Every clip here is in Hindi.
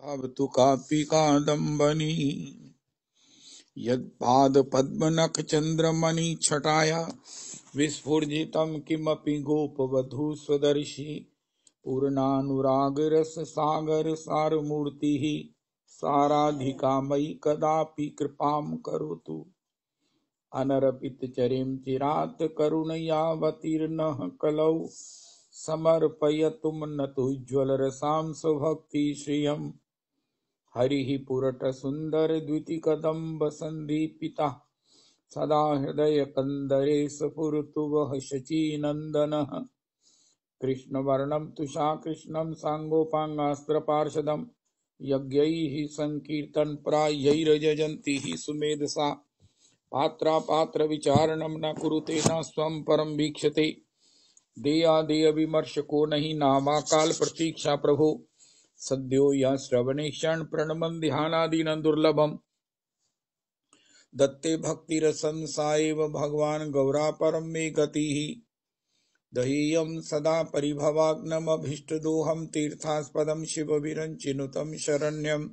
अवतु कापि कादम्बनी यत्पादपद्मनखचन्द्रमणि छटाया विस्फुजितं किमपि गोपवधू स्वदर्शी पूर्णानुरागरससागर सारमूर्तिः साराधिका मयि कदापि कृपां करोतु। अनरपितचरिं चिरात् करुणयावतीर्णः कलौ समर्पयतुं नतोज्ज्वलरसां स्वभक्तिश्रियम्। हरिः पुरटसुन्दरद्वितिकदम्बसन्दीपितः सदा हृदयकन्दरे स्फुरतु वः शचीनन्दनः। कृष्णवर्णं तुषाकृष्णं साङ्गोपाङ्गास्त्रपार्षदं यज्ञैः सङ्कीर्तनप्रायैर्यजन्ति हि सुमेधसा। पात्रापात्रविचारणं न कुरुते न स्वं परं वीक्षते। देयादेयविमर्शको नहि नामाकाल प्रतीक्षा प्रभो। सद्यो यः श्रवणे क्षण प्रणमन् ध्यानादीनं दुर्लभम्। दत्ते भक्तिरसं सा एव भगवान् गौरापरं मे गतिः। दह्यं सदा परिभवाग्नमभीष्टदोहं तीर्थास्पदं शिवविरञ्चिनुतं शरण्यं।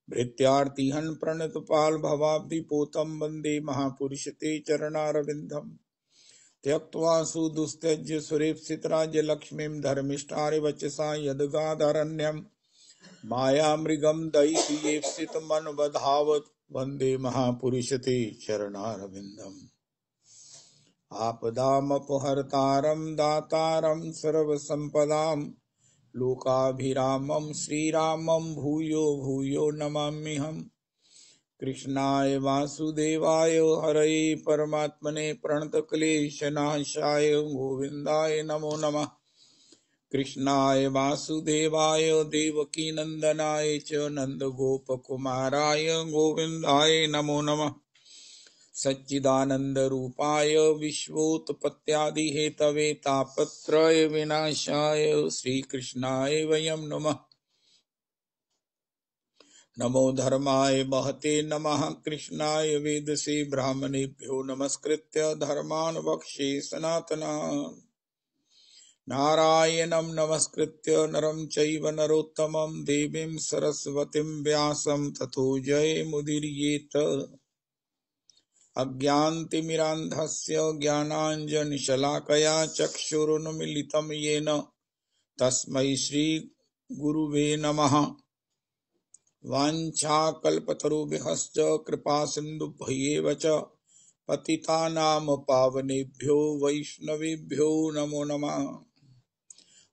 भृत्यार्तिहन् प्रणतपाल भवाब्धिपोतं वन्दे महापुरुष ते चरणारविन्दम्। त्यक्त्वा सुदुस्त्यज्य सुरेप्सितराज्यलक्ष्मीं धर्मिष्ठारिवचसा यद्गादरण्यं। मायामृगं दयितुयेप्सितमनवधावत् वन्दे महापुरुष ते चरणारविन्दम्। आपदामपहर्तारं दातारं सर्वसम्पदां लोकाभिरामं श्रीरामं भूयो भूयो नमाम्यहम्। कृष्णाय वासुदेवाय हरये परमात्मने प्रणतक्लेशनाशाय गोविन्दाय नमो नमः। कृष्णाय वासुदेवाय देवकीनन्दनाय च नन्दगोपकुमाराय गोविन्दाय नमो नमः। सच्चिदानन्दरूपाय विश्वोत्पत्त्यादिहेतवे तापत्रय विनाशाय श्रीकृष्णाय वयं नमः। नमो धर्माय महते नमः। कृष्णाय वेदसे ब्राह्मणेभ्यो नमस्कृत्य धर्मान् वक्ष्ये सनातनान्। नारायणं नमस्कृत्य नरं चैव नरोत्तमं देवीं सरस्वतीं व्यासं ततो जयमुदीरयेत्। अज्ञानतिमिरान्धस्य ज्ञानाञ्जनशलाकया चक्षुरुन्मीलितं येन तस्मै श्रीगुरुवे नमः। वाञ्छाकल्पतरुभ्यश्च कृपासिन्धुभ्येव च पतितानां पावनेभ्यो वैष्णवेभ्यो नमो नमः।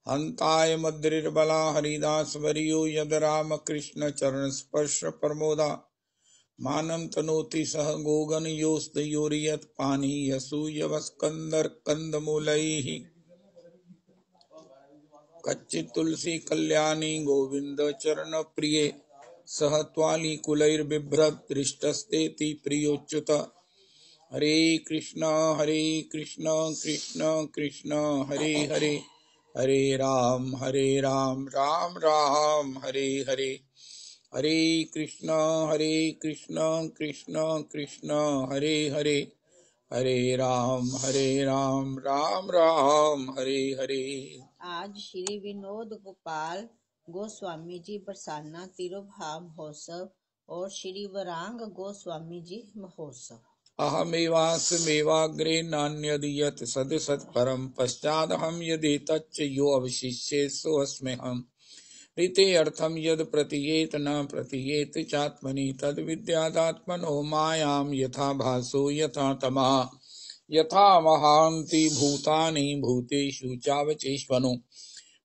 हन्ताय मद्रिर्बला हरिदासवर्यो यद रामकृष्णचरणस्पर्श प्रमोदा मानं तनोति सह गोगणयोस्तयोर्यत् पानीयसूयवस्कन्दर्कन्दमूलैः। कच्चित् तुलसी कल्याणी गोविन्द चरण प्रिये सह त्वालिकुलैर्बिभ्रत् दृष्टस्तेति प्रियोच्युत। हरे कृष्ण कृष्ण कृष्ण हरे हरे हरे राम राम राम हरे हरे। हरे कृष्ण कृष्ण कृष्ण हरे हरे हरे राम राम राम हरे हरे। आज श्री विनोद गोपाल गोस्वामी जी बरसाना तिरुभाव महोत्सव और श्री वरांग गोस्वामी जी महोत्सव। अहमेवास्मेवाग्रे नान्यद् यत् सदसत् परं पश्चादहं यदेतच्च यो अवशिष्येत् सोऽस्म्यहम्। ऋते अर्थं यद् प्रतीयेत न प्रतीयेत चात्मनि तद् विद्यादात्मनो मायां यथा भासो यथा तमः। यथा महान्ति भूतानि भूतेषु चावचेष्वनु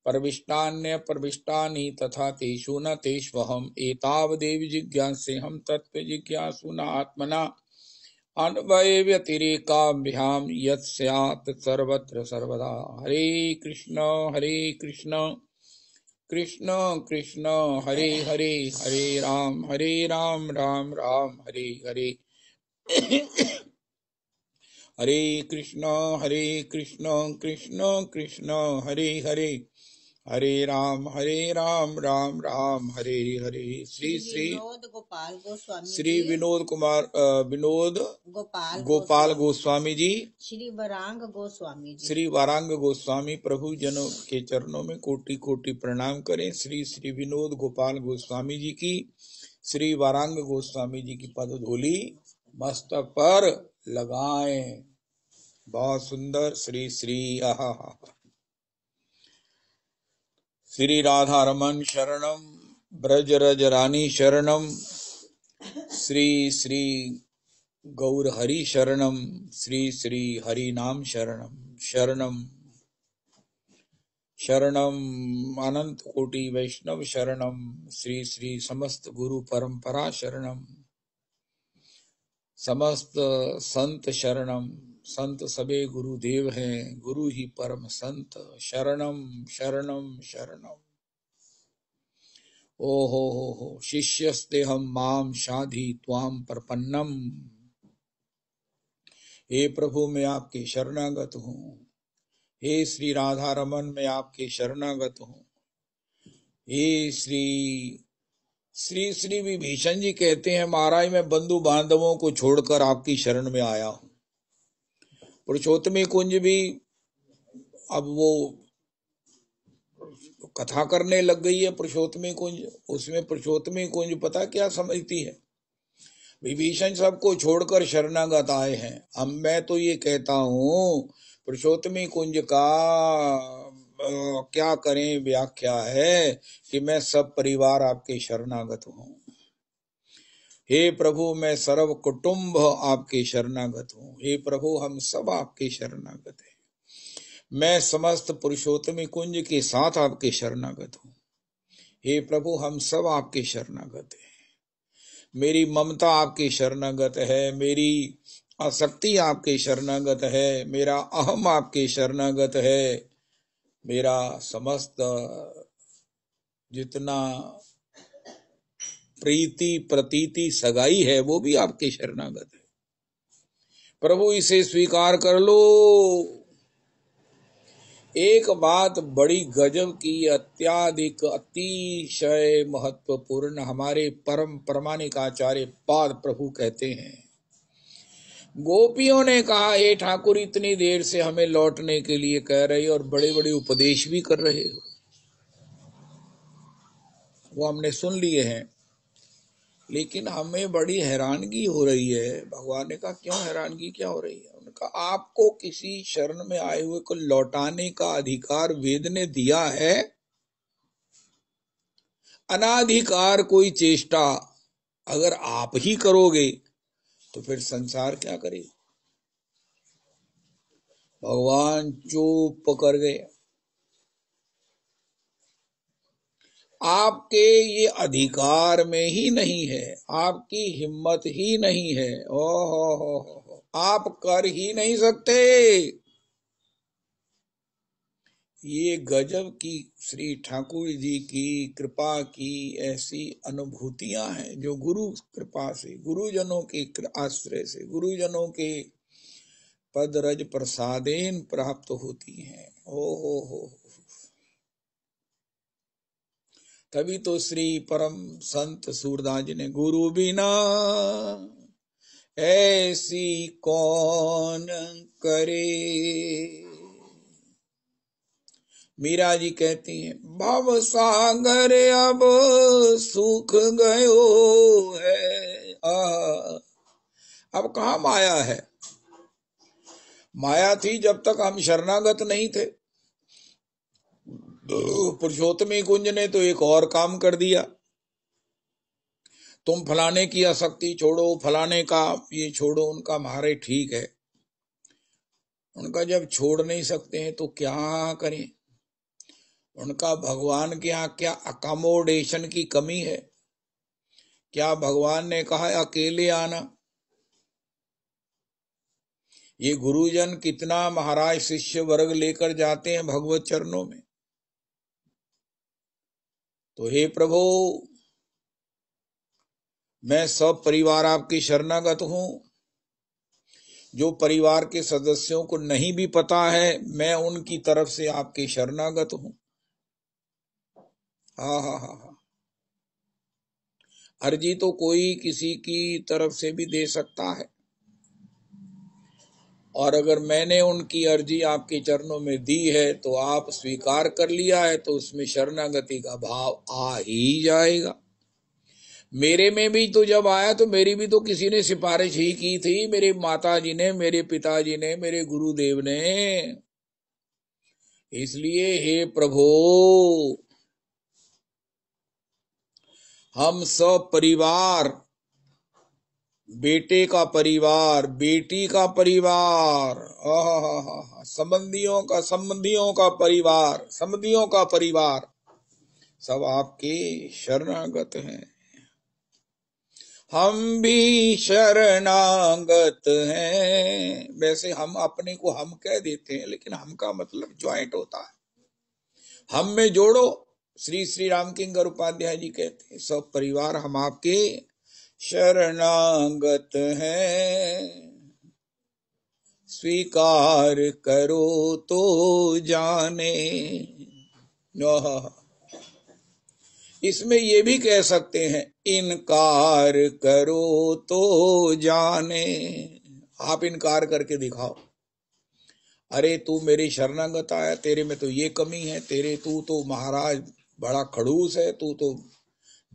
प्रविष्टान्यप्रविष्टानि तथा तेषु न तेष्वहम्। एतावदेव जिज्ञासेऽहं तत्त्वजिज्ञासुना आत्मना अन्वय व्यतिरेकाभ्यां यत् स्यात् सर्वत्र सर्वदा। हरे कृष्ण कृष्ण कृष्ण हरे हरे हरे राम राम राम हरे हरे। हरे कृष्ण कृष्ण कृष्ण हरे हरे हरे राम राम राम हरे हरे। श्री श्री विनोद गोपाल गोस्वामी श्री जी, विनोद गोपाल गोपाल गोस्वामी जी, श्री वरांग गोस्वामी जी, श्री वारांग गोस्वामी प्रभु जनों के चरणों में कोटि कोटि प्रणाम करें। श्री श्री विनोद गोपाल गोस्वामी जी की, श्री वारांग गोस्वामी जी की पद धूलि मस्तक पर लगाएं। बहुत सुंदर। श्री श्री आहा। श्री राधा रमन शरणम, ब्रज रज रानी शरणम, श्री श्री गौर हरि शरणम, श्री श्री हरि नाम शरणम शरणम शरणम, अनंत कोटि वैष्णव शरणम, श्री श्री समस्त गुरु परंपरा शरणम, समस्त संत शरणम। संत सबे गुरुदेव हैं, गुरु ही परम संत। शरणम शरणम शरणम। ओ हो शिष्यस्ते हम माम शाधि त्वाम प्रपन्नम। हे प्रभु मैं आपके शरणागत हूँ। हे श्री राधा रमन मैं आपके शरणागत हूँ। हे श्री श्री श्री विभीषण जी कहते हैं, महाराज मैं बंधु बांधवों को छोड़कर आपकी शरण में आया हूँ। पुरुषोत्तमी कुंज भी अब वो कथा करने लग गई है। पुरुषोत्तमी कुंज, उसमें पुरुषोत्तमी कुंज पता क्या समझती है? विभीषण सबको छोड़कर शरणागत आए हैं। अब मैं तो ये कहता हूँ पुरुषोत्तमी कुंज का क्या करें व्याख्या है कि मैं सब परिवार आपके शरणागत हूँ। हे प्रभु मैं सर्व कुटुंब आपके शरणागत हूँ। हे प्रभु हम सब आपके शरणागत हैं। मैं समस्त पुरुषोत्तमी कुंज के साथ आपके शरणागत हूँ। हे प्रभु हम सब आपके शरणागत हैं। मेरी ममता आपके शरणागत है, मेरी आसक्ति आपके शरणागत है, मेरा अहम आपके शरणागत है, मेरा समस्त जितना प्रीति प्रतीति सगाई है वो भी आपके शरणागत है। प्रभु इसे स्वीकार कर लो। एक बात बड़ी गजब की, अत्याधिक अतिशय महत्वपूर्ण हमारे परम प्रमाणिक आचार्य पाद प्रभु कहते हैं, गोपियों ने कहा हे ठाकुर इतनी देर से हमें लौटने के लिए कह रहे और बड़े बड़े उपदेश भी कर रहे हो, वो हमने सुन लिए हैं, लेकिन हमें बड़ी हैरानगी हो रही है। भगवान ने कहा क्यों हैरानगी क्या हो रही है? उनका आपको किसी शरण में आए हुए को लौटाने का अधिकार वेद ने दिया है। अनाधिकार कोई चेष्टा अगर आप ही करोगे तो फिर संसार क्या करे? भगवान चुप कर गए। आपके ये अधिकार में ही नहीं है, आपकी हिम्मत ही नहीं है। ओहो, आप कर ही नहीं सकते। ये गजब की श्री ठाकुर जी की कृपा की ऐसी अनुभूतियां हैं जो गुरु कृपा से, गुरुजनों के आश्रय से, गुरुजनों के पदरज प्रसादेन प्राप्त होती हैं। हो तभी तो श्री परम संत सूरदास जी ने गुरु बिना ऐसी कौन करे। मीरा जी कहती हैं भव सागर अब सूख गयो है। अब कहाँ माया है? माया थी जब तक हम शरणागत नहीं थे। पुरुषोत्तमी कुंज ने तो एक और काम कर दिया, तुम फलाने की आसक्ति छोड़ो, फलाने का ये छोड़ो। उनका मारे ठीक है, उनका जब छोड़ नहीं सकते हैं तो क्या करें? उनका भगवान के यहाँ क्या अकोमोडेशन की कमी है? क्या भगवान ने कहा अकेले आना? ये गुरुजन कितना महाराज शिष्य वर्ग लेकर जाते हैं भगवत चरणों में। तो हे प्रभु मैं सब परिवार आपके शरणागत हूं। जो परिवार के सदस्यों को नहीं भी पता है मैं उनकी तरफ से आपके शरणागत हूं। हाँ हाँ हाँ हाँ, अर्जी तो कोई किसी की तरफ से भी दे सकता है, और अगर मैंने उनकी अर्जी आपके चरणों में दी है तो आप स्वीकार कर लिया है, तो उसमें शरणागति का भाव आ ही जाएगा। मेरे में भी तो जब आया तो मेरी भी तो किसी ने सिफारिश ही की थी, मेरे माता जी ने, मेरे पिताजी ने, मेरे गुरुदेव ने। इसलिए हे प्रभु, हम सब परिवार, बेटे का परिवार, बेटी का परिवार, संबंधियों का परिवार, समधियों का परिवार, सब आपके शरणागत हैं। हम भी शरणागत हैं। वैसे हम अपने को हम कह देते हैं, लेकिन हम का मतलब ज्वाइंट होता है, हम में जोड़ो। श्री श्री राम किंकर उपाध्याय जी कहते हैं, सब परिवार हम आपके शरणागत हैं, स्वीकार करो तो जाने। इसमें ये भी कह सकते हैं, इनकार करो तो जाने। आप इनकार करके दिखाओ, अरे तू मेरी शरणागत आया, तेरे में तो ये कमी है, तू तो महाराज बड़ा खड़ूस है, तू तो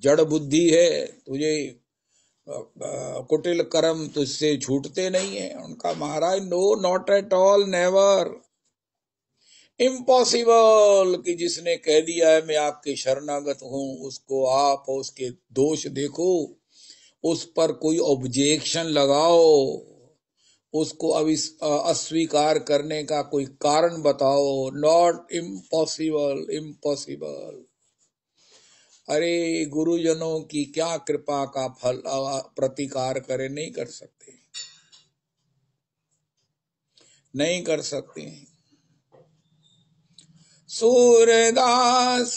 जड़ बुद्धि है, तुझे कुटिल कर्म तुझसे छूटते नहीं है। उनका महाराज, no, not at all, never, impossible, कि जिसने कह दिया है मैं आपके शरणागत हूं, उसको आप उसके दोष देखो, उस पर कोई ऑब्जेक्शन लगाओ, उसको अब इस अस्वीकार करने का कोई कारण बताओ। Not impossible, impossible. अरे गुरुजनों की क्या कृपा का फल प्रतिकार करे, नहीं कर सकते, नहीं कर सकते। सूरदास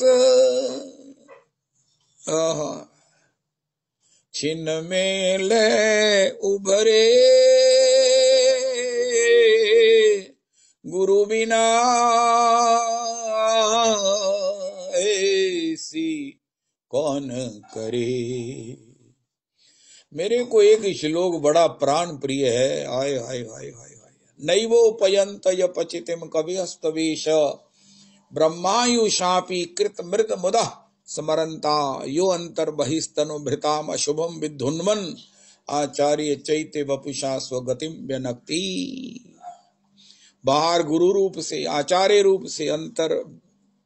छिन्न में ले उभरे, गुरु बिना ऐसी कौन करे। मेरे को एक श्लोक बड़ा प्राण प्रिय है, आय हाय हाय हाय हाय। नैवोपयंत यपचितिम कविस्तवेश ब्रह्मायुषापि कृत मृत मुदा स्मरंता यो अंतर बहिस्तनु भृताम अशुभम विधुन्मन आचार्य चैत्य वपुषा स्वगतिम व्यनक्ति। बाहर गुरु रूप से, आचार्य रूप से, अंतर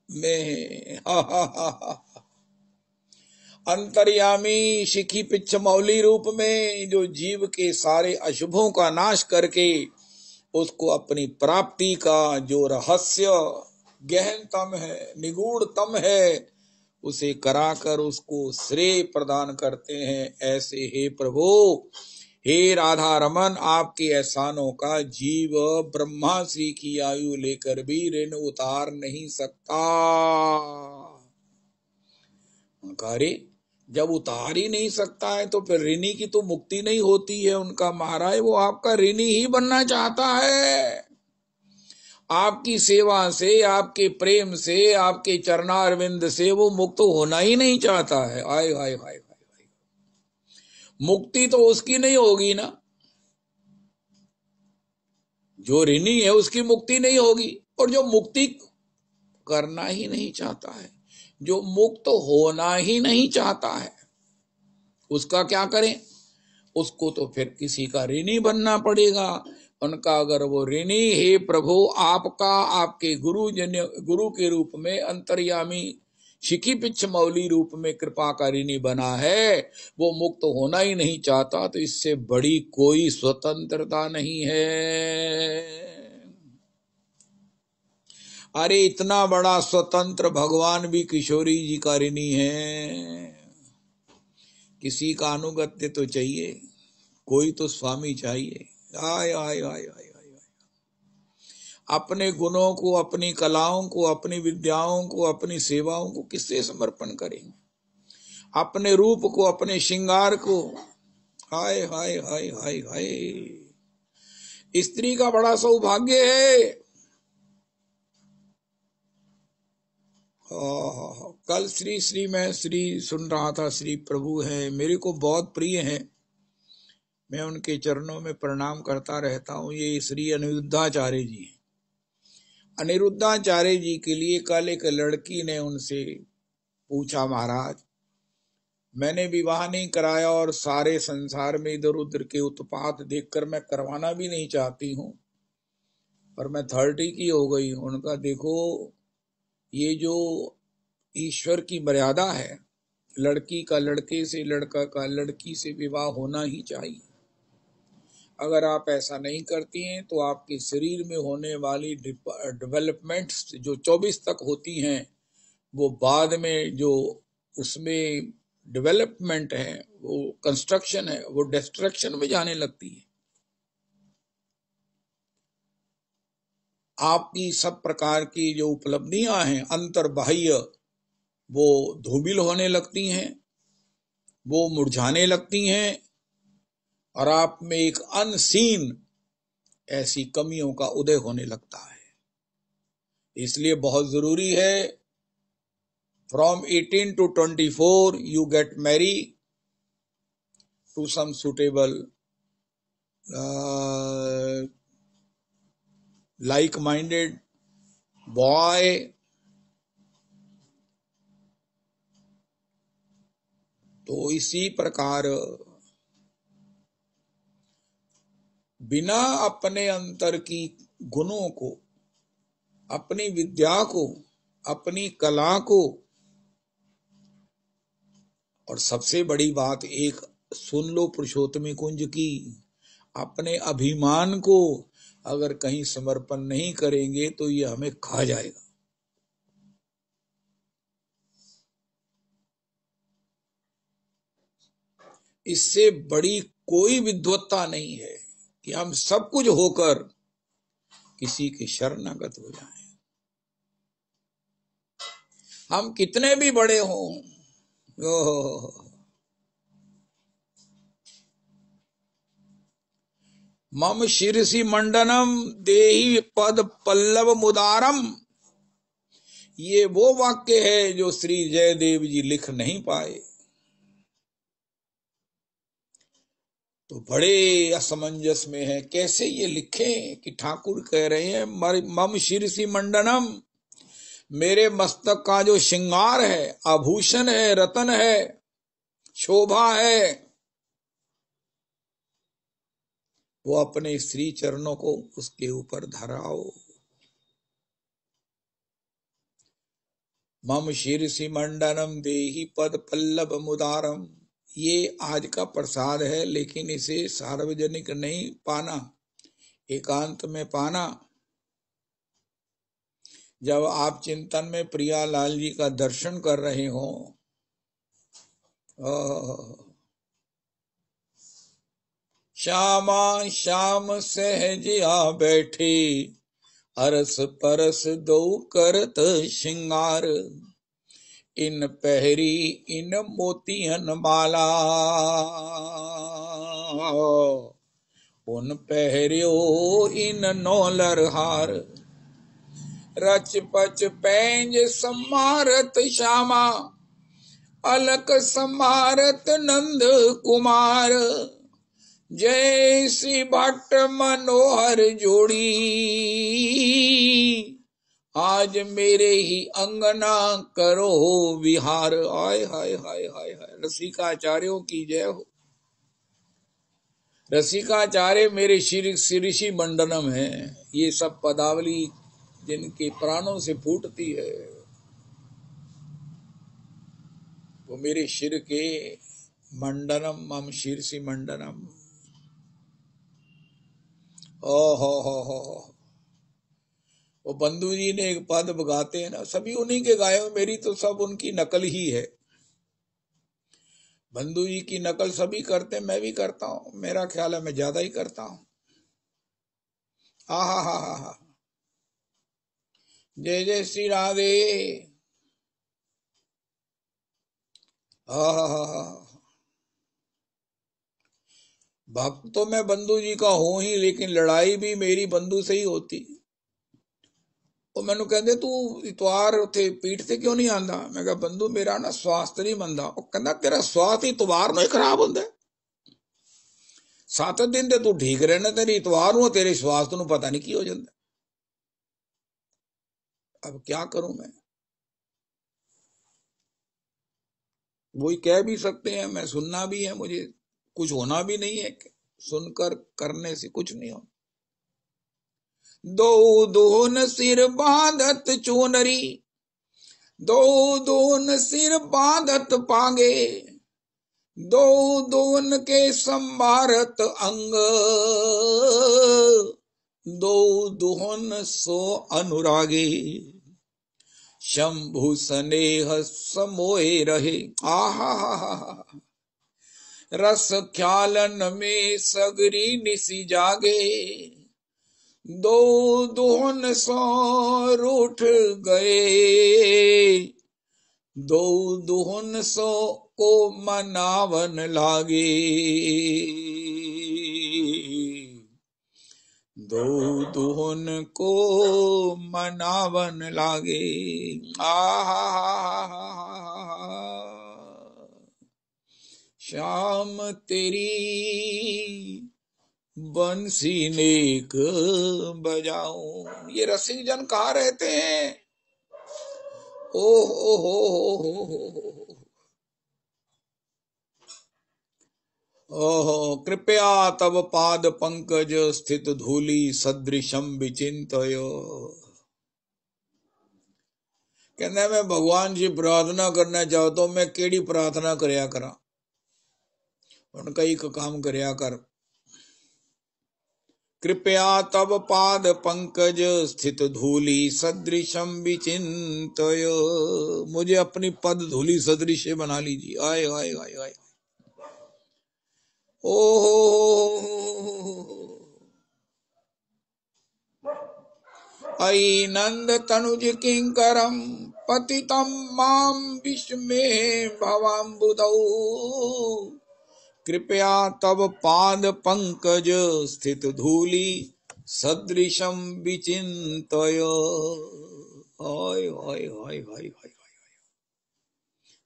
में अंतर्यामी शिखी पिच्छ मौली रूप में, जो जीव के सारे अशुभों का नाश करके उसको अपनी प्राप्ति का जो रहस्य गहनतम है, निगूढ़तम है, उसे कराकर उसको श्रेय प्रदान करते हैं। ऐसे हे प्रभु, हे राधा रमन, आपके एहसानों का जीव ब्रह्मा श्री की आयु लेकर भी ऋण उतार नहीं सकता। अरे जब उतार ही नहीं सकता है तो फिर ऋणी की तो मुक्ति नहीं होती है। उनका महाराज वो आपका ऋणी ही बनना चाहता है। आपकी सेवा से, आपके प्रेम से, आपके चरणारविंद से वो मुक्त होना ही नहीं चाहता है। आय हाय हाय हाय, मुक्ति तो उसकी नहीं होगी ना, जो ऋणी है उसकी मुक्ति नहीं होगी। और जो मुक्ति करना ही नहीं चाहता है, जो मुक्त होना ही नहीं चाहता है, उसका क्या करें? उसको तो फिर किसी का ऋणी बनना पड़ेगा। उनका अगर वो ऋणी, हे प्रभु, आपका, आपके गुरु के रूप में, अंतर्यामी शिखी पिच्छ मौली रूप में कृपा का ऋणी बना है, वो मुक्त होना ही नहीं चाहता, तो इससे बड़ी कोई स्वतंत्रता नहीं है। अरे इतना बड़ा स्वतंत्र भगवान भी किशोरी जी का ऋणी है। किसी का अनुगत्य तो चाहिए, कोई तो स्वामी चाहिए। आय आय आय आय आय, अपने गुणों को, अपनी कलाओं को, अपनी विद्याओं को, अपनी सेवाओं को किससे समर्पण करेंगे? अपने रूप को, अपने श्रृंगार को। हाय हाय हाय हाय हाय, स्त्री का बड़ा सौभाग्य है। कल श्री श्री मैं श्री सुन रहा था, श्री प्रभु है, मेरे को बहुत प्रिय है, मैं उनके चरणों में प्रणाम करता रहता हूँ। ये श्री अनिरुद्धाचार्य जी हैं। अनिरुद्धाचार्य जी के लिए कल एक लड़की ने उनसे पूछा, महाराज मैंने विवाह नहीं कराया और सारे संसार में इधर उधर के उत्पात देखकर मैं करवाना भी नहीं चाहती हूँ, पर मैं 30 की हो गई हूँ। उनका देखो, ये जो ईश्वर की मर्यादा है, लड़की का लड़के से, लड़का का लड़की से विवाह होना ही चाहिए। अगर आप ऐसा नहीं करती हैं तो आपके शरीर में होने वाली डेवलपमेंट्स जो 24 तक होती हैं, वो बाद में जो उसमें डेवलपमेंट है, वो कंस्ट्रक्शन है, वो डिस्ट्रक्शन में जाने लगती है। आपकी सब प्रकार की जो उपलब्धियां हैं अंतर्बाह्य, वो धूमिल होने लगती हैं, वो मुरझाने लगती हैं, और आप में एक अनसीन ऐसी कमियों का उदय होने लगता है। इसलिए बहुत जरूरी है, from 18 to 24 you get married to some suitable like-minded boy. तो इसी प्रकार बिना अपने अंतर की गुणों को, अपनी विद्या को, अपनी कला को, और सबसे बड़ी बात एक सुन लो पुरुषोत्तमी कुंज की, अपने अभिमान को अगर कहीं समर्पण नहीं करेंगे तो ये हमें खा जाएगा। इससे बड़ी कोई विद्वत्ता नहीं है कि हम सब कुछ होकर किसी के शरणागत हो जाएं। हम कितने भी बड़े हों, मम शिरसि मंडनम देहि पद पल्लव मुदारम, ये वो वाक्य है जो श्री जयदेव जी लिख नहीं पाए। तो बड़े असमंजस में है, कैसे ये लिखें कि ठाकुर कह रहे हैं मम शिरसि मंडनम, मेरे मस्तक का जो श्रृंगार है, आभूषण है, रतन है, शोभा है, वो अपने श्री चरणों को उसके ऊपर धराओ। मम शिरसि मंडनम देहि पद पल्लव मुदारम, ये आज का प्रसाद है, लेकिन इसे सार्वजनिक नहीं पाना, एकांत में पाना। जब आप चिंतन में प्रियालाल जी का दर्शन कर रहे हो, श्यामा श्याम सहज आ बैठे, अरस परस दो करत श्रृंगार, इन पहरी इन मोतियन माला, उन पहरियो इन नौलर हार, रच पच पैंज समारत श्यामा, अलक समारत नंद कुमार, जैसी भट्ट मनोहर जोड़ी, आज मेरे ही अंगना करो विहार। हाय हाय हाय हाय हाय, रसिकाचार्यों की जय हो। रसिकाचार्य मेरे शिरसि मंडनम है। ये सब पदावली जिनके प्राणों से फूटती है, वो मेरे शिर के मंडनम, मम शिरसि मंडनम। हो वो बंधु जी ने एक पद गाते हैं ना, सभी उन्हीं के गाए, मेरी तो सब उनकी नकल ही है। बंधु जी की नकल सभी करते, मैं भी करता हूं, मेरा ख्याल है मैं ज्यादा ही करता हूं। हा हा हा हा, जय जय श्री राधे। हा हा हा, भक्त तो मैं बंधु जी का हूं ही, लेकिन लड़ाई भी मेरी बंधु से ही होती। ਉਹ ਮੈਨੂੰ ਕਹਿੰਦੇ ਤੂੰ ਇਤਵਾਰ ਉੱਥੇ ਪੀਠ ਤੇ ਕਿਉਂ ਨਹੀਂ ਆਂਦਾ? ਮੈਂ ਕਿਹਾ ਬੰਦੂ ਮੇਰਾ ਨਾ ਸਵਾਸਥ ਨਹੀਂ ਮੰਦਾ। ਉਹ ਕਹਿੰਦਾ ਤੇਰਾ ਸਵਾਸਥ ਇਤਵਾਰ ਨੂੰ ਹੀ ਖਰਾਬ ਹੁੰਦਾ। 7 ਦਿਨ ਤੇ ਤੂੰ ਠੀਕ ਰਹਿਣਾ, ਤੇਰੀ ਇਤਵਾਰ ਨੂੰ ਤੇਰੇ ਸਵਾਸਥ ਨੂੰ ਪਤਾ ਨਹੀਂ ਕੀ ਹੋ ਜਾਂਦਾ। अब क्या करूं मैं? वही कह भी सकते हैं, मैं सुनना भी है, मुझे कुछ होना भी नहीं है, सुनकर करने से कुछ नहीं हो। दो दोन सिर बांधत चोनरी, दो दोन सिर बांधत पागे, दो दोन के संभारत अंग, दो दोहन सो अनुरागे, शंभु स्नेह समोए रहे। आहा रस ख्यालन में सगरी निसी जागे, दो दोहन सो रूठ गए, दो दोहन सो को मनावन लागे, दो दुहन को मनावन लागे। आहा शाम तेरी बंसी नेक बजाऊं। ये रसिक जन कहाँ रहते हैं? ओहो कृपया तब पाद पंकज स्थित धूली सदृशम विचिंतयो। कहना मैं भगवान जी प्रार्थना करना चाहता हूं, मैं केड़ी प्रार्थना करया करा? उनका एक काम करया कर। कृपया तब पाद पंकज स्थित धूली सदृशम विचिंतयो। मुझे अपनी पद धूली सदृश बना लीजिए। आए आए आए आए। ओहो अयि नंद तनुज किंकरम पतितम माम विस्मे भवाम्बुदौ। कृपया तब पाद पंकज स्थित धूली सदृशम विचिंतय। हाय हाय हाय हाय हाय।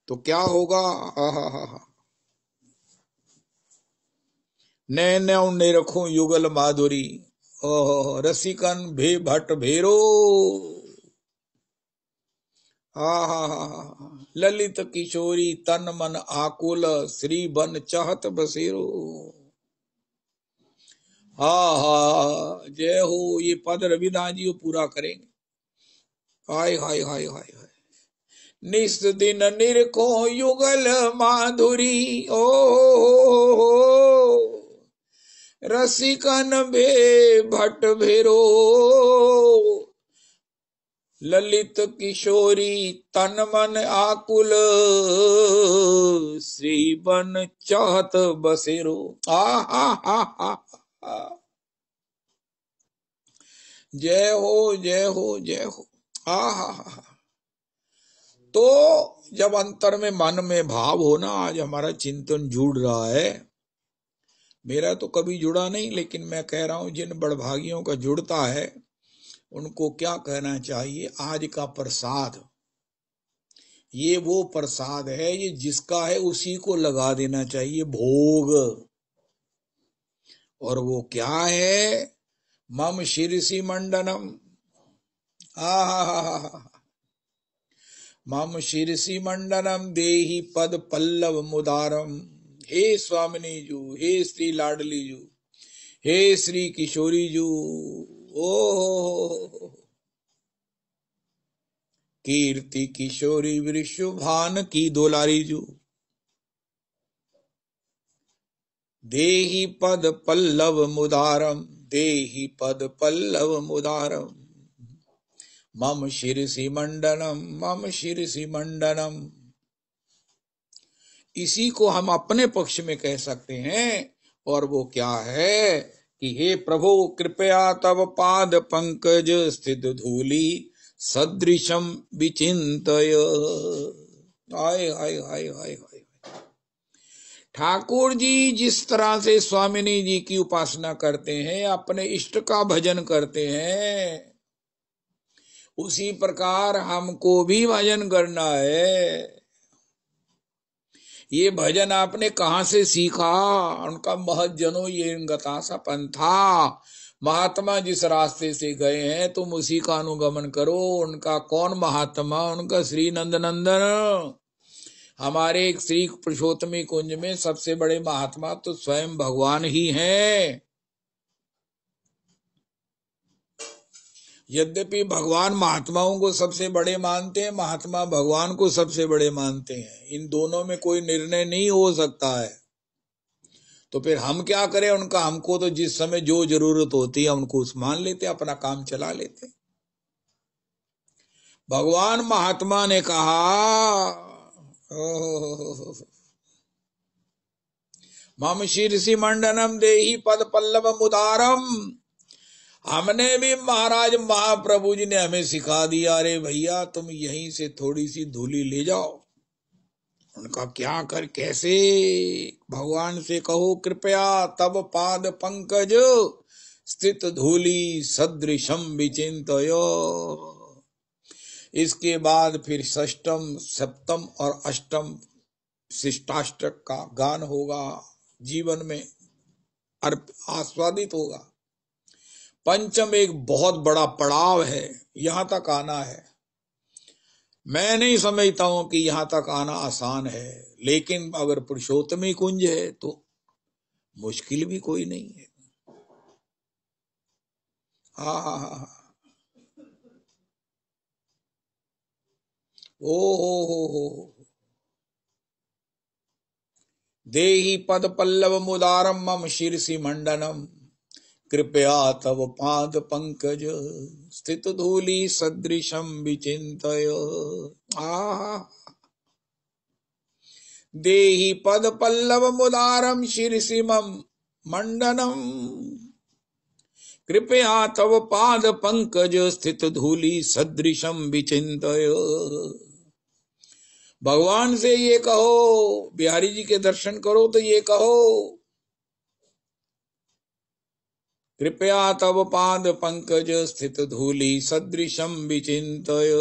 तो क्या होगा? नैनों ने रखूं युगल माधुरी, रसिकन भे भट्ट भेरो। ललित किशोरी तन मन आकुल, श्री बन चाहत बसेरो। जय हो। ये पद रविदास जी पूरा करेंगे। हाय हाय हाय हाय हाय। निस दिन निरखो युगल माधुरी, ओ रसिकन भे भट्ट भेरो। ललित किशोरी तन मन आकुल, श्री बन चाहत बसेरो। जय हो जय हो जय हो। तो जब अंतर में मन में भाव हो ना, आज हमारा चिंतन जुड़ रहा है। मेरा तो कभी जुड़ा नहीं, लेकिन मैं कह रहा हूं जिन बड़भागियों का जुड़ता है उनको क्या कहना चाहिए? आज का प्रसाद, ये वो प्रसाद है, ये जिसका है उसी को लगा देना चाहिए भोग। और वो क्या है? मम शिरसी मंडनम। मम शिरसी मंडनम देहि पद पल्लव मुदारम। हे स्वामिनी जू, हे श्री लाडली जू, हे श्री किशोरी जू, ओ कीर्ति किशोरी वृषभान की दोलारी जू, देहि पद पल्लव मुदारम, देहि पद पल्लव मुदारम। मम शिरसी मंडनम, मम शिरसी मंडनम। इसी को हम अपने पक्ष में कह सकते हैं। और वो क्या है कि हे प्रभु कृपया तब पाद पंकज स्थित धूली सदृशम विचिंतय। आय हाय हाय हाय हाय। ठाकुर जी जिस तरह से स्वामिनी जी की उपासना करते हैं, अपने इष्ट का भजन करते हैं, उसी प्रकार हमको भी भजन करना है। ये भजन आपने कहाँ से सीखा? उनका महज्जनो ये गतासा पंथा, महात्मा जिस रास्ते से गए हैं तुम उसी का अनुगमन करो। उनका कौन महात्मा? उनका श्री नंदनंदन। हमारे श्री पुरुषोत्तमी कुंज में सबसे बड़े महात्मा तो स्वयं भगवान ही हैं। यद्यपि भगवान महात्माओं को सबसे बड़े मानते हैं, महात्मा भगवान को सबसे बड़े मानते हैं। इन दोनों में कोई निर्णय नहीं हो सकता है। तो फिर हम क्या करें? उनका हमको तो जिस समय जो जरूरत होती है उनको उस मान लेते, अपना काम चला लेते। भगवान महात्मा ने कहा मम शीर्षि मंडनम देहि पद पल्लव मुदारम। हमने भी महाराज महाप्रभु जी ने हमें सिखा दिया, अरे भैया तुम यहीं से थोड़ी सी धूली ले जाओ। उनका क्या कर कैसे? भगवान से कहो कृपया तब पाद पंकज स्थित धूली सदृशम विचिंतयो। इसके बाद फिर षष्टम सप्तम और अष्टम शिष्टाष्टक का गान होगा, जीवन में आस्वादित होगा। पंचम एक बहुत बड़ा पड़ाव है, यहां तक आना है। मैं नहीं समझता हूं कि यहां तक आना आसान है, लेकिन अगर पुरुषोत्तमी कुंज है तो मुश्किल भी कोई नहीं है। हाँ ओ देहि पद पल्लव मुदारम मम शीर्षि मंडनम कृपया तव पाद पंकज स्थित धूलि सदृशम विचिंतय। देहि पद पल्लव मुदारम शीर्षि मम मंडनम कृपया तव पाद पंकज स्थित धूलि सदृशम विचिंतय। भगवान से ये कहो, बिहारी जी के दर्शन करो तो ये कहो कृपया तव पाद पंकज स्थित धूलि सदृशम विचिंतय।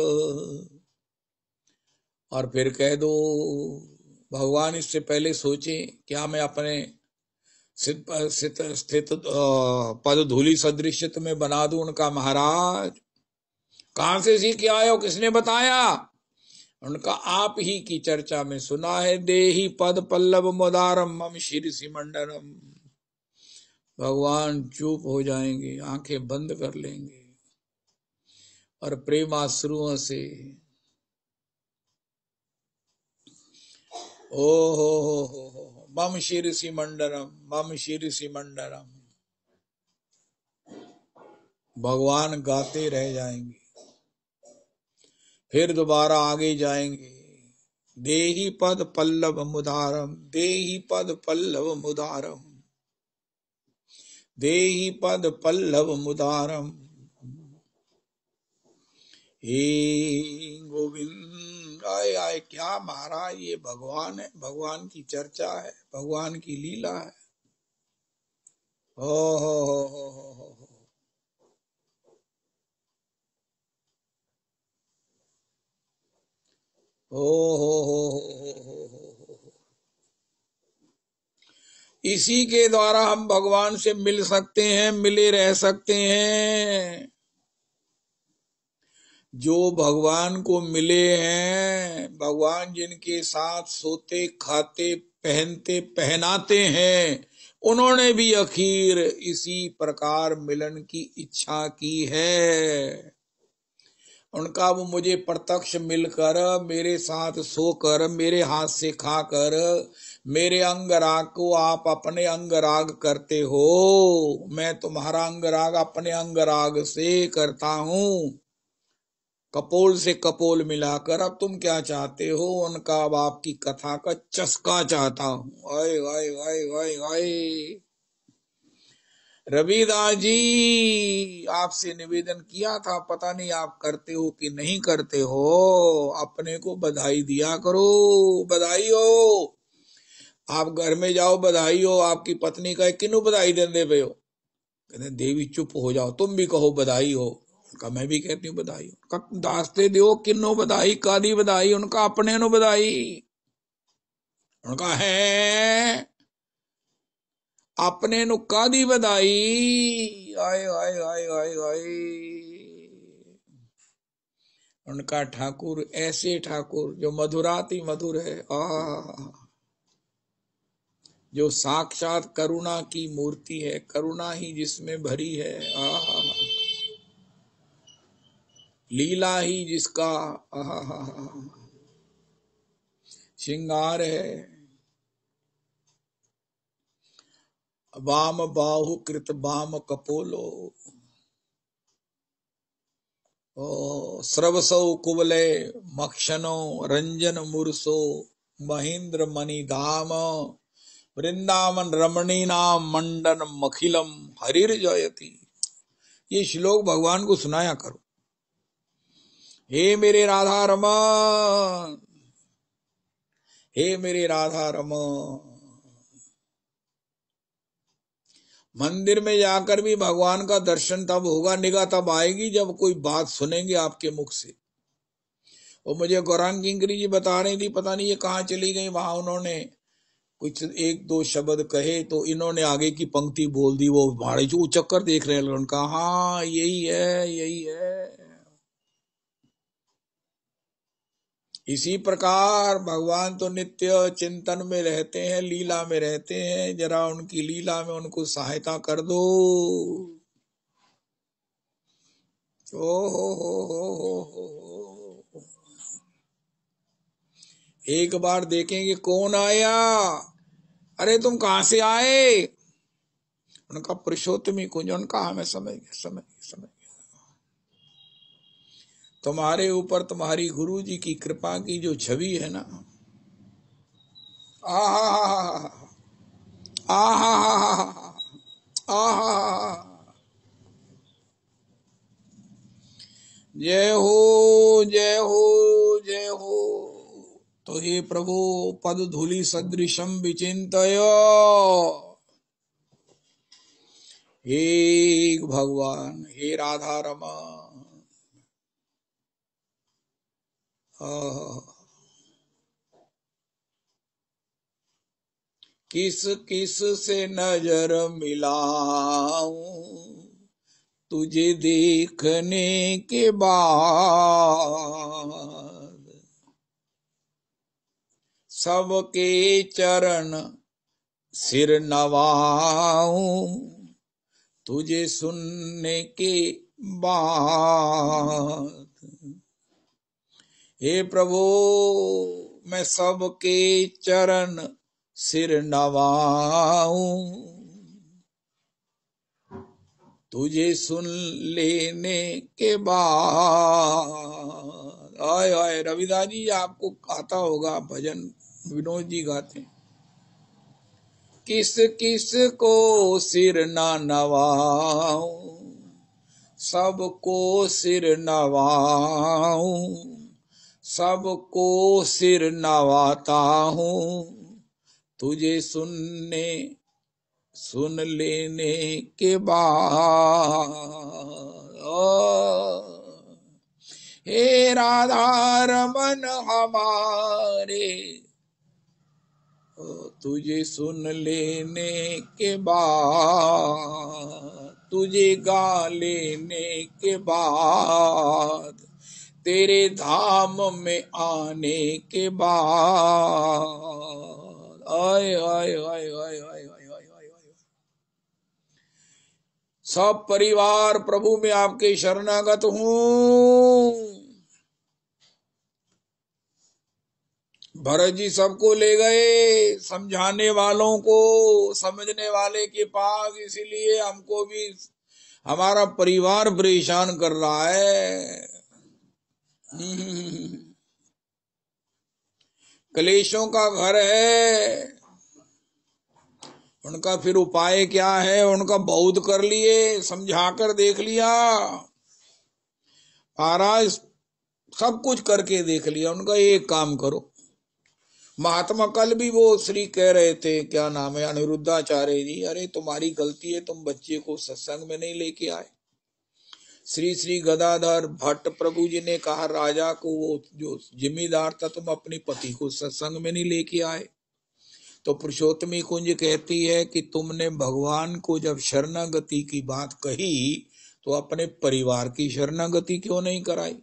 और फिर कह दो भगवान इससे पहले सोचे क्या मैं अपने स्थित पद धूलि सदृश तुम्हें बना दूं उनका महाराज? कहां से सीख के आए हो? किसने बताया? उनका आप ही की चर्चा में सुना है। देहि पद पल्लव मुदारम मम शीर्षि मंडनम। भगवान चुप हो जाएंगे, आंखें बंद कर लेंगे और प्रेमाश्रुओं से ओ हो मम शीर्षि मंडनम मम शीर्षि मंडनम भगवान गाते रह जाएंगे। फिर दोबारा आगे जाएंगे। देहि पद पल्लव मुदारम, देहि पद पल्लव मुदारम, देहि पद पल्लव मुदारम। हे गोविंद, आए आए क्या महाराज, ये भगवान है, भगवान की चर्चा है, भगवान की लीला है। हो इसी के द्वारा हम भगवान से मिल सकते हैं, मिले रह सकते हैं। जो भगवान को मिले हैं, भगवान जिनके साथ सोते खाते पहनते पहनाते हैं, उन्होंने भी आखिर इसी प्रकार मिलन की इच्छा की है। उनका वो मुझे प्रत्यक्ष मिलकर, मेरे साथ सोकर, मेरे हाथ से खाकर, मेरे अंगराग को आप अपने अंगराग करते हो, मैं तुम्हारा अंगराग अपने अंगराग से करता हूं, कपोल से कपोल मिलाकर। अब तुम क्या चाहते हो? उनका अब आपकी कथा का चस्का चाहता हूं। आए आए आए आए आए रविदास जी, आपसे निवेदन किया था, पता नहीं आप करते हो कि नहीं करते हो। अपने को बधाई दिया करो। बधाई हो, आप घर में जाओ, बधाई हो। आपकी पत्नी का किन्नू बधाई दे पे हो? कहते देवी चुप हो जाओ, तुम भी कहो बधाई हो। उनका मैं भी कहती हूँ बधाई। उनका दास्ते दियो किन्नो बधाई, कादी बधाई, उनका अपने नो बधाई। उनका है अपने नु कादी बधाई। आए आए आए आए आए। उनका ठाकुर ऐसे ठाकुर जो मधुराति मधुर है, जो साक्षात करुणा की मूर्ति है, करुणा ही जिसमें भरी है। लीला ही जिसका श्रृंगार है। वाम बाहु कृत वाम कपोलो, स्रवसौ कुवले मक्षनो रंजन मुरसो महेंद्र मणि धाम वृंदावन रमणी नाम मंडन मखिलम हरिर जयति। ये श्लोक भगवान को सुनाया करो। हे मेरे राधा रमन, हे मेरे राधा रमन। मंदिर में जाकर भी भगवान का दर्शन तब होगा, निगाह तब आएगी जब कोई बात सुनेंगे आपके मुख से। और मुझे गौरांग किंकरी जी बता रही थी, पता नहीं ये कहाँ चली गई, वहां उन्होंने कुछ एक दो शब्द कहे तो इन्होंने आगे की पंक्ति बोल दी। वो भाड़े जो चक्कर देख रहे हैं, उनका हाँ यही है यही है। इसी प्रकार भगवान तो नित्य चिंतन में रहते हैं, लीला में रहते हैं। जरा उनकी लीला में उनको सहायता कर दो। हो। एक बार देखेंगे कौन आया। अरे तुम कहां से आए? उनका पुरुषोत्तमी कुंज। उनका हमें समझ गया। तुम्हारे ऊपर तुम्हारी गुरु जी की कृपा की जो छवि है ना, जय हो जय हो जय हो। तो हे प्रभु पद धूलि सदृशम विचिंतय, हे भगवान, हे राधा रमन। किस किस से नजर मिलाऊं तुझे देखने के बाद, सबके चरण सिर नवाऊं तुझे सुनने के बाद। हे प्रभु मैं सबके चरण सिर नवाऊं तुझे सुन लेने के बाद। आय आय रविदास जी, आपको आता होगा भजन, विनोद जी गाते। किस किस को सिर ना नवाऊं, सबको सिर नवाऊं, सबको सिर नवाता हूँ तुझे सुन लेने के बाद। हे राधा रमन हमारे, तुझे सुन लेने के बाद, तुझे गा लेने के बाद, तेरे धाम में आने के बाद। आय आय आय आय आय आय आय। सब परिवार प्रभु में आपके शरणागत हूँ। भरत जी सबको ले गए, समझाने वालों को, समझने वाले के पास, इसीलिए हमको भी हमारा परिवार परेशान कर रहा है। क्लेशों का घर है। उनका फिर उपाय क्या है? उनका बहुत कर लिए, समझा कर देख लिया, महाराज सब कुछ करके देख लिया। उनका एक काम करो। महात्मा कल भी वो श्री कह रहे थे, क्या नाम है, अनिरुद्धाचार्य जी, अरे तुम्हारी गलती है, तुम बच्चे को सत्संग में नहीं लेके आए। श्री श्री गदाधर भट्ट प्रभु जी ने कहा राजा को, वो जो जिम्मेदार था, तुम अपनी पति को सत्संग में नहीं लेके आए। तो पुरुषोत्तमी कुंज कहती है कि तुमने भगवान को जब शरणागति की बात कही तो अपने परिवार की शरणागति क्यों नहीं कराई,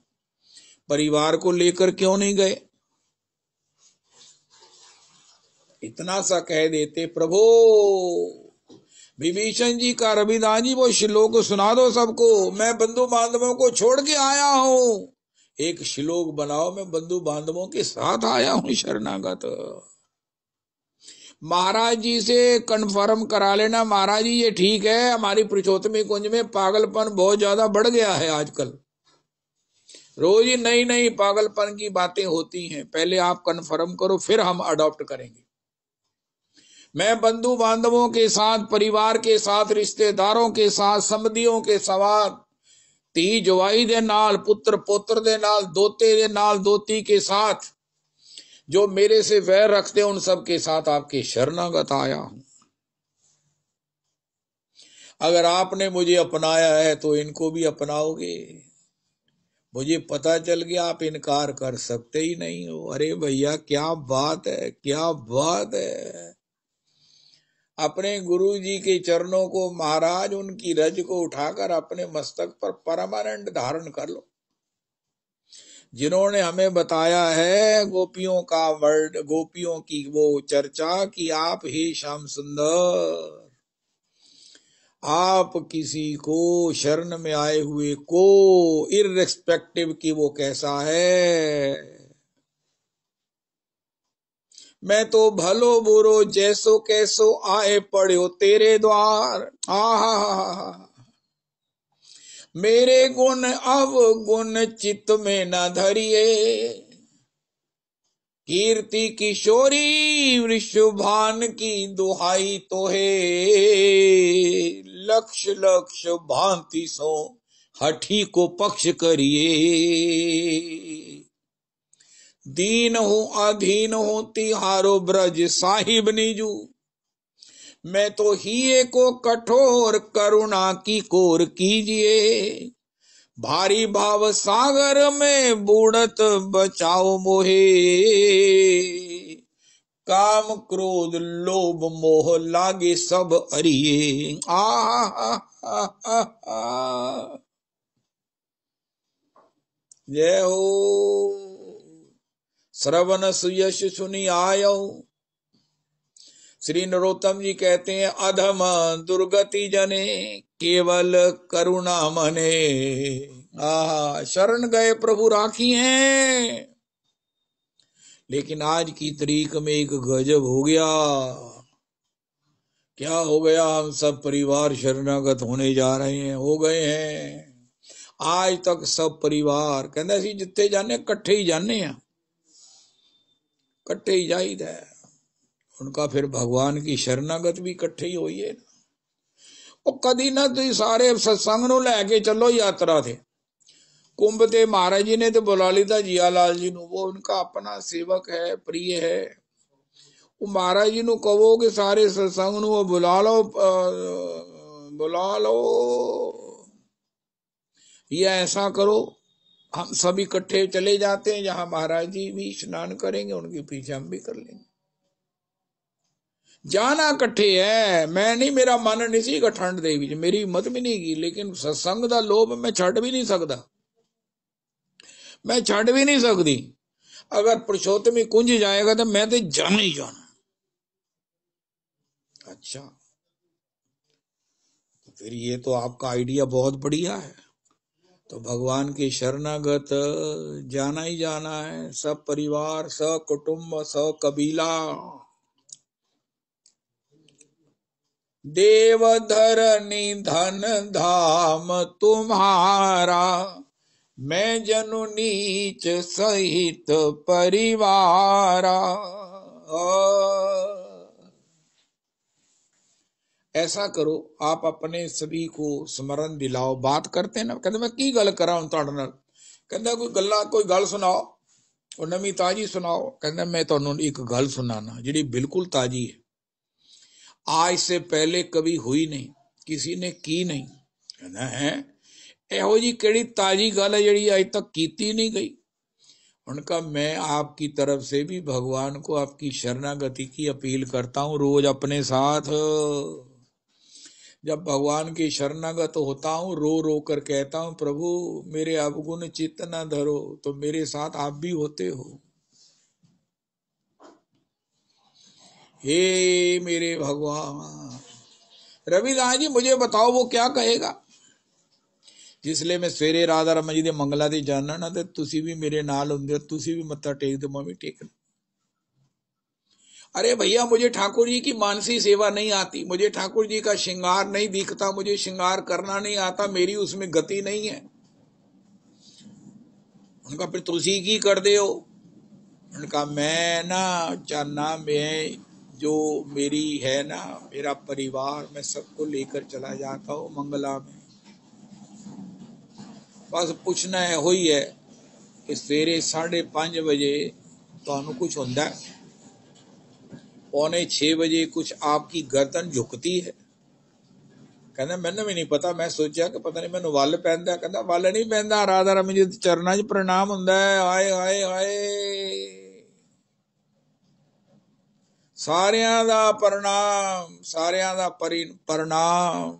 परिवार को लेकर क्यों नहीं गए। इतना सा कह देते, प्रभु विभीषण जी का रविदास जी वो श्लोक सुना दो सबको, मैं बंधु बांधवों को छोड़ के आया हूं, एक श्लोक बनाओ, मैं बंधु बांधवों के साथ आया हूं शरणागत। महाराज जी से कन्फर्म करा लेना, महाराज जी ये ठीक है, हमारी पुरुषोत्तमी कुंज में पागलपन बहुत ज्यादा बढ़ गया है आजकल, रोज ही नई नई पागलपन की बातें होती हैं, पहले आप कन्फर्म करो फिर हम अडॉप्ट करेंगे। मैं बंधु बांधवों के साथ, परिवार के साथ, रिश्तेदारों के साथ, समधियों के साथ, धी जवाई दे नाल, पुत्र पोत्र दे नाल, दोते दे नाल, दोती के साथ, जो मेरे से वैर रखते हैं उन सब के साथ आपके शरणागत आया हूं। अगर आपने मुझे अपनाया है तो इनको भी अपनाओगे। मुझे पता चल गया आप इनकार कर सकते ही नहीं हो। अरे भैया क्या बात है, क्या बात है। अपने गुरु जी के चरणों को महाराज, उनकी रज को उठाकर अपने मस्तक पर परमानेंट धारण कर लो। जिन्होंने हमें बताया है गोपियों का वर्ड, गोपियों की वो चर्चा कि आप ही श्याम सुंदर, आप किसी को शरण में आए हुए को इररिस्पेक्टिव की वो कैसा है, मैं तो भलो बुरो जैसो कैसो आए पड़ो तेरे द्वार। आहा, मेरे गुण अवगुण चित्त में न धरिए, कीर्ति किशोरी वृषभान की दुहाई तो है, लक्ष लक्ष भांति सो हठी को पक्ष करिए, दीन हूं अधीन हूं तिहारो ब्रज साहिब निजू, मैं तो हिये को कठोर करुणा की कोर कीजिए, भारी भाव सागर में बूढ़त बचाओ मोहे, काम क्रोध लोभ मोह लागे सब अरिये। जय हो। श्रवण सुयश सुनी आयो। श्री नरोत्तम जी कहते हैं, अधम दुर्गति जने केवल करुणा मने। शरण गए प्रभु राखी हैं। लेकिन आज की तारीख में एक गजब हो गया। क्या हो गया, हम सब परिवार शरणागत होने जा रहे हैं, हो गए हैं। आज तक सब परिवार कहते सी जिथे जाने कट्ठे ही जाने हैं, कट्ठे ही जाईदा है। उनका फिर भगवान की शरणागत भी इकट्ठे ही हुई है। ਉਹ कदी ना तुम सारे सत्संग ਨੂੰ ਲੈ ਕੇ चलो यात्रा थे। कुंभ ते महाराज जी ने तो बुला लीता जिया लाल जी ਨੂੰ, वो उनका अपना सेवक है, प्रिय है। वो महाराज जी ਨੂੰ कहो कि सारे सत्संग ਨੂੰ बुला लो, बुला लो, या ऐसा करो हम सब इकट्ठे चले जाते हैं, जहां महाराज जी भी स्नान करेंगे उनके पीछे हम भी कर लेंगे। जाना कट्ठे है, मैं नहीं, मेरा मन नहीं सी ठंड दे विच, मेरी हिम्मत भी नहीं की, लेकिन सत्संग दा लोभ मैं छड़ भी नहीं सकता, मैं छड़ भी नहीं सकती। अगर पुरुषोत्तमी कुंज जाएगा तो मैं तो जाना ही जाना। अच्छा, तो फिर ये तो आपका आइडिया बहुत बढ़िया है। तो भगवान के शरणागत जाना ही जाना है, सब परिवार, सब कुटुंब, सब कबीला। देवधरनी धन धाम तुम्हारा, मैं जनु नीच सहित परिवारा। ऐसा करो, आप अपने सभी को स्मरण दिलाओ। बात करते हैं ना, कहते मैं की गल करा हूं तुहाडे नाल, कहंदा कोई गल सुनाओ, और नवी ताजी सुनाओ। कहंदा मैं तुहानू एक गल सुनाना जिहड़ी बिल्कुल ताजी है, आज से पहले कभी हुई नहीं, किसी ने की नहीं। कहना है ਇਹੋ ਜੀ ਕਿਹੜੀ ताजी गल है जी अज तक की नहीं गई। उनका मैं आपकी तरफ से भी भगवान को आपकी शरणागति की अपील करता हूं रोज अपने साथ। जब भगवान की शरणागत होता हूं रो रो कर कहता हूं प्रभु मेरे अवगुण चित्त न धरो, तो मेरे साथ आप भी होते हो। हे मेरे भगवान। रविदास जी मुझे बताओ वो क्या कहेगा। जिसले मैं सवेरे राधा रमन जी दे मंगला दी जाना ना, ते तुसी भी मेरे नाल हुंदे, तुसी भी मत्था टेक दे, मैं भी टेकना। अरे भैया मुझे ठाकुर जी की मानसी सेवा नहीं आती, मुझे ठाकुर जी का श्रृंगार नहीं दिखता, मुझे श्रृंगार करना नहीं आता, मेरी उसमें गति नहीं है। उनका फिर तुलसी की कर दे हो। उनका मैं ना चाहना मैं जो मेरी है ना मेरा परिवार, मैं सबको लेकर चला जाता हूँ मंगला में। बस पूछना है हो ही है कि सवेरे 5:30 बजे तो कुछ होता है, 5:45 बजे कुछ आपकी गर्दन झुकती है। कहना मैंने भी नहीं पता, मैं सोचा कि पता नहीं मैंने वल पहनता, कहता वल नहीं पहनता, राधा रमन जी चरणा च प्रणाम हुंदा है। हाय हाय हाय सारियां दा प्रणाम, सारियां दा प्रणाम।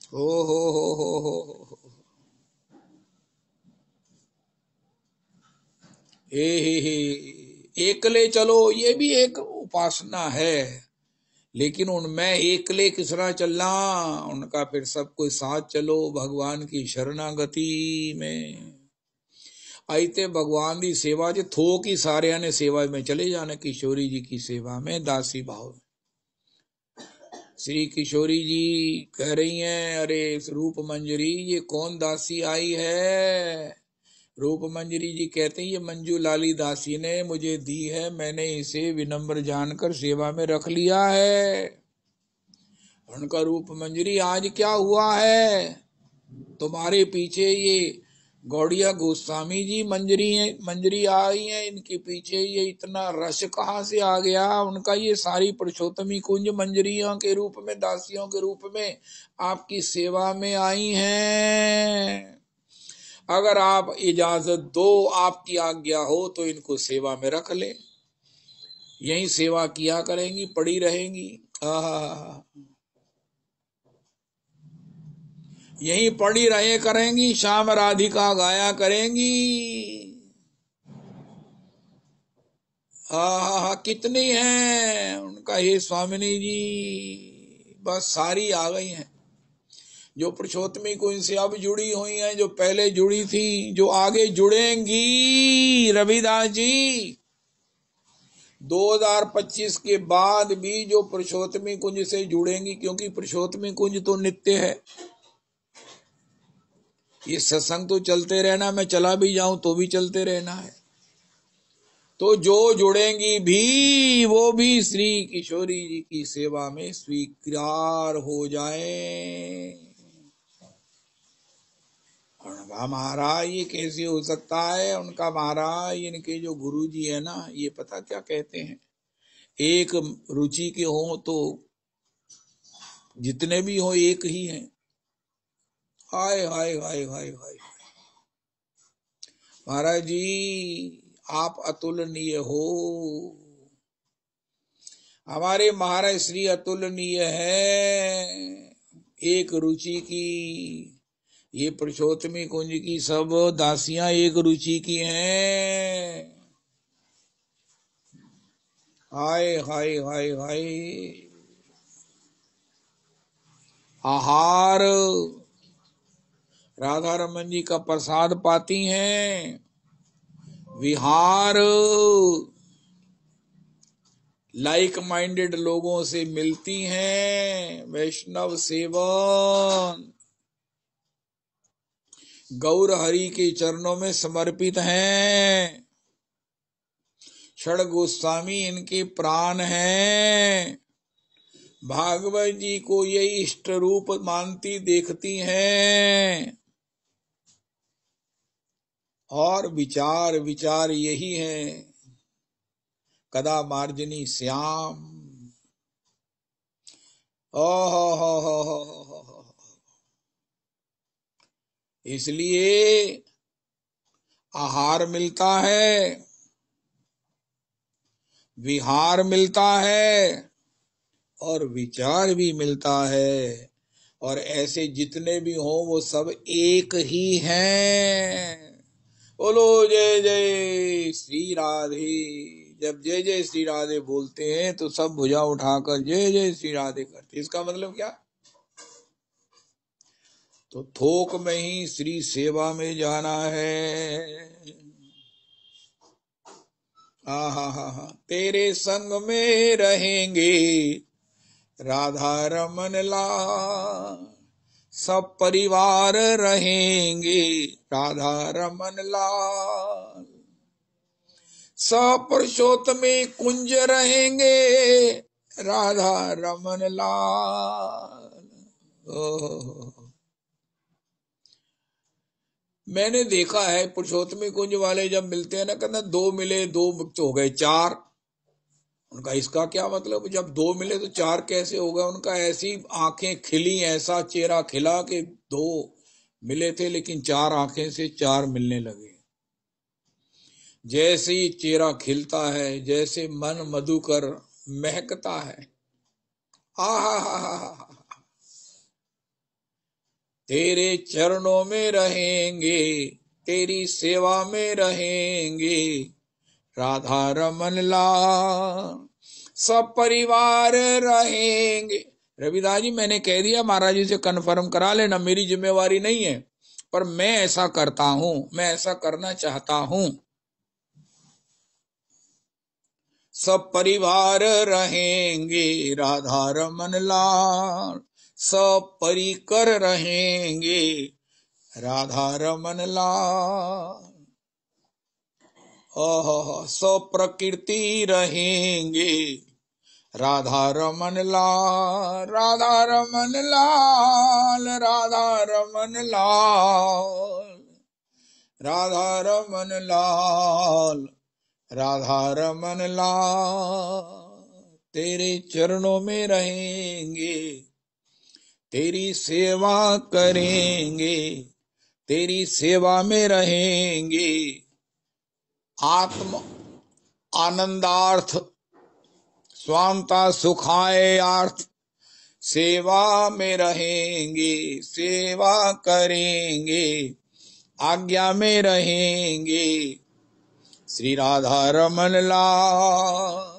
हो हे एकले चलो, ये भी एक उपासना है, लेकिन उनमें एकले किस तरह चलना, उनका फिर सब कोई साथ चलो भगवान की शरणागति में। आईते भगवान की सेवा च थोक ही सारिया ने सेवा में चले जाना। किशोरी जी की सेवा में दासी भाव। श्री किशोरी जी कह रही हैं अरे रूप मंजरी ये कौन दासी आई है। रूप मंजरी जी कहते हैं ये मंजू लाली दासी ने मुझे दी है, मैंने इसे विनम्र जानकर सेवा में रख लिया है। उनका रूप मंजरी आज क्या हुआ है, तुम्हारे पीछे ये गौड़िया गोस्वामी जी मंजरी आई है, इनके पीछे ये इतना रस कहाँ से आ गया। उनका ये सारी पुरुषोत्तमी कुंज मंजरियों के रूप में, दासियों के रूप में आपकी सेवा में आई हैं। अगर आप इजाजत दो, आपकी आज्ञा हो तो इनको सेवा में रख ले, यही सेवा किया करेंगी, पड़ी रहेंगी। यही पड़ी रहे करेंगी, श्याम राधिका गाया करेंगी। कितनी हैं उनका हे स्वामिनी जी, बस सारी आ गई हैं जो पुरुषोत्तमी को इनसे अब जुड़ी हुई हैं, जो पहले जुड़ी थी, जो आगे जुड़ेंगी। रविदास जी 2025 के बाद भी जो पुरुषोत्तमी कुंज से जुड़ेंगी, क्योंकि पुरुषोत्तमी कुंज तो नित्य है, ये सत्संग तो चलते रहना, मैं चला भी जाऊं तो भी चलते रहना है। तो जो जुड़ेंगी भी वो भी श्री किशोरी जी की सेवा में स्वीकार हो जाए। उनका महाराज ये कैसे हो सकता है। उनका महाराज इनके जो गुरु जी है ना, ये पता क्या कहते हैं, एक रुचि के हो तो जितने भी हो एक ही हैं। हाय हाय हाय हाय हाय महाराज जी आप अतुलनीय हो, हमारे महाराज श्री अतुलनीय है। एक रुचि की ये पुरुषोत्तमी कुंज की सब दासियां एक रुचि की हैं। हाय हाय हाय हाय आहार राधा रमन जी का प्रसाद पाती हैं, विहार लाइक माइंडेड लोगों से मिलती हैं, वैष्णव सेवन, गौर हरि के चरणों में समर्पित हैं। षड गोस्वामी इनके प्राण हैं, भागवत जी को यही इष्ट रूप मानती देखती हैं, और विचार विचार यही है कदा मार्जनी श्याम। इसलिए आहार मिलता है, विहार मिलता है और विचार भी मिलता है। और ऐसे जितने भी हों वो सब एक ही हैं। बोलो जय जय श्री राधे। जब जय जय श्री राधे बोलते हैं तो सब भुजा उठाकर जय जय श्री राधे करते। इसका मतलब क्या? तो थोक में ही श्री सेवा में जाना है। हा तेरे संग में रहेंगे राधा रमन लाल, सब परिवार रहेंगे राधा रमन लाल, सब पुरुषोत्तम में कुंज रहेंगे राधा रमन लाल। मैंने देखा है पुरुषोत्तमी कुंज वाले जब मिलते हैं ना, कहना 2 मिले 2 मुक्त हो गए 4। उनका इसका क्या मतलब? जब 2 मिले तो 4 कैसे हो गए? उनका ऐसी आंखें खिली, ऐसा चेहरा खिला कि 2 मिले थे लेकिन 4 आंखें से 4 मिलने लगे। जैसे ही चेहरा खिलता है, जैसे मन मधुकर महकता है। आहा, तेरे चरणों में रहेंगे, तेरी सेवा में रहेंगे राधा रमन लाल, सब परिवार रहेंगे। रविदास जी मैंने कह दिया, महाराज जी से कन्फर्म करा लेना, मेरी जिम्मेवारी नहीं है, पर मैं ऐसा करता हूं, मैं ऐसा करना चाहता हूं। सब परिवार रहेंगे राधा रमन लाल, सब परिकर रहेंगे राधा रमन लाल। सब प्रकृति रहेंगे राधा रमन लाल, राधा रमन लाल, राधा रमन लाल, राधा रमन लाल, राधा रमन लाल। तेरे चरणों में रहेंगे, तेरी सेवा करेंगे, तेरी सेवा में रहेंगे, आत्म आनंदार्थ स्वांता सुखाय अर्थ सेवा में रहेंगे, सेवा करेंगे, आज्ञा में रहेंगे श्री राधा रमन लाल,